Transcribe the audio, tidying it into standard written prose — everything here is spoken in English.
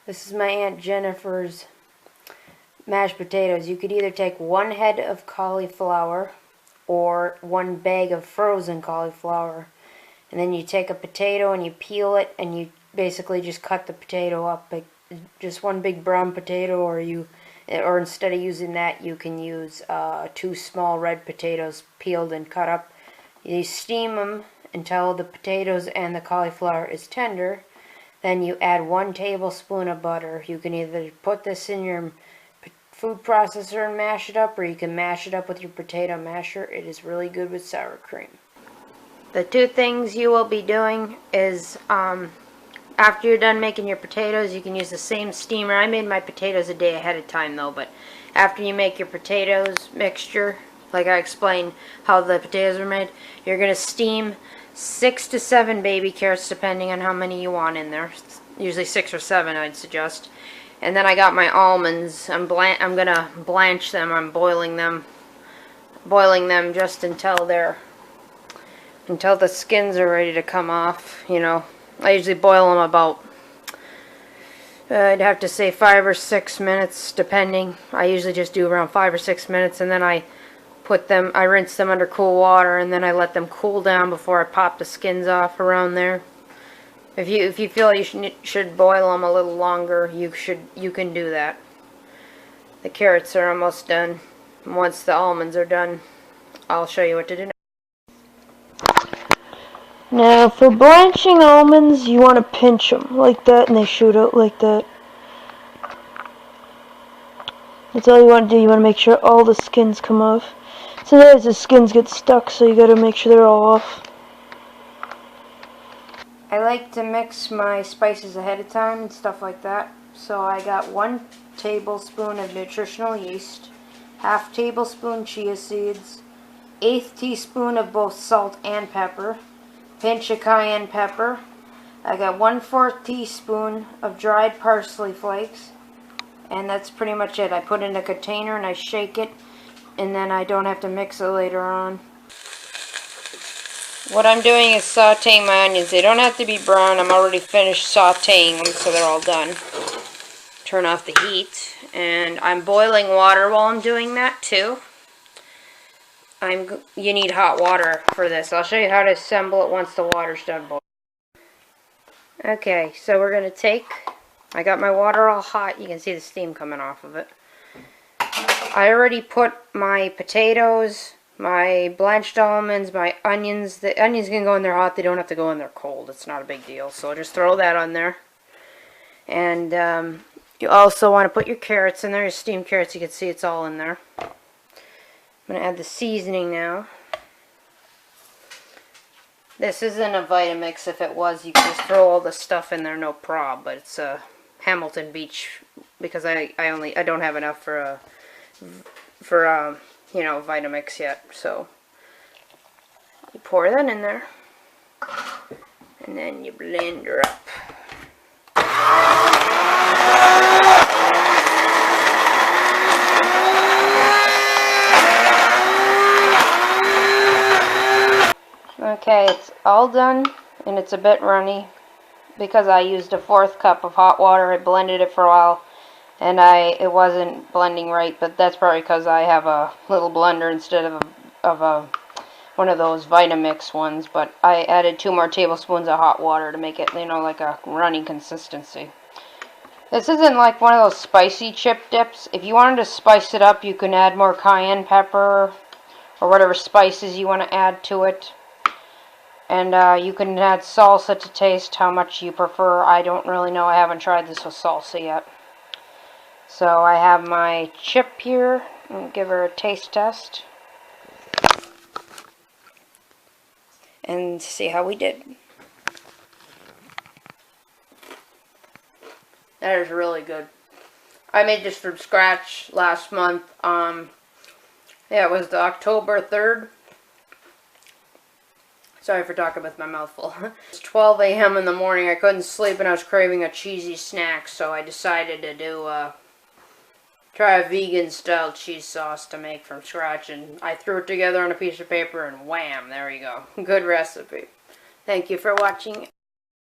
This is my Aunt Jennifer's mashed potatoes. You could either take 1 head of cauliflower or 1 bag of frozen cauliflower. And then you take a potato and you peel it and you basically just cut the potato up. Like just 1 big brown potato, or instead of using that you can use 2 small red potatoes peeled and cut up. You steam them until the potatoes and the cauliflower is tender. Then you add 1 tablespoon of butter. You can either put this in your food processor and mash it up, or you can mash it up with your potato masher. It is really good with sour cream. The 2 things you will be doing is, after you're done making your potatoes, you can use the same steamer. I made my potatoes a day ahead of time though, but after you make your potatoes mixture, like I explained how the potatoes are made, you're going to steam 6 to 7 baby carrots, depending on how many you want in there. Usually 6 or 7, I'd suggest. And then I got my almonds. I'm gonna blanch them. I'm boiling them just until the skins are ready to come off. You know, I usually boil them about, I'd have to say 5 or 6 minutes, depending. I usually just do around 5 or 6 minutes, and then I rinse them under cool water, and then I let them cool down before I pop the skins off around there. If you feel you should boil them a little longer, you can do that. The carrots are almost done. Once the almonds are done, I'll show you what to do next. Now, for blanching almonds, you want to pinch them like that, and they shoot out like that. That's all you want to do. You want to make sure all the skins come off. Sometimes the skins get stuck, so you got to make sure they're all off. I like to mix my spices ahead of time and stuff like that. So I got 1 tablespoon of nutritional yeast, 1/2 tablespoon chia seeds, 1/8 teaspoon of both salt and pepper, pinch of cayenne pepper. I got 1/4 teaspoon of dried parsley flakes, and that's pretty much it. I put it in a container and I shake it, and then I don't have to mix it later on. What I'm doing is sauteing my onions. They don't have to be brown. I'm already finished sauteing them, so they're all done. Turn off the heat, and I'm boiling water while I'm doing that too. You need hot water for this. I'll show you how to assemble it once the water's done boiling. Okay, so we're going to I got my water all hot. You can see the steam coming off of it. I already put my potatoes, my blanched almonds, my onions. The onions can go in there hot. They don't have to go in there cold. It's not a big deal. So just throw that on there. And you also want to put your carrots in there. Your steamed carrots. You can see it's all in there. I'm going to add the seasoning now. This isn't a Vitamix. If it was, you could just throw all the stuff in there, no prob. But it's a Hamilton Beach, because I don't have enough for you know, Vitamix yet. So you pour that in there, and then you blend her up. Okay, it's all done, and it's a bit runny because I used 1/4 cup of hot water. I blended it for a while, and it wasn't blending right, but that's probably because I have a little blender instead of one of those Vitamix ones. But I added 2 more tablespoons of hot water to make it, you know, like a runny consistency. This isn't like one of those spicy chip dips. If you wanted to spice it up, you can add more cayenne pepper or whatever spices you want to add to it. And you can add salsa to taste how much you prefer. I don't really know. I haven't tried this with salsa yet. So I have my chip here. And give her a taste test. And see how we did. That is really good. I made this from scratch last month. Yeah, it was the October 3rd. Sorry for talking with my mouth full. It's 12 a.m. in the morning. I couldn't sleep and I was craving a cheesy snack, so I decided to try a vegan style cheese sauce to make from scratch, and I threw it together on a piece of paper and wham, there you go. Good recipe. Thank you for watching.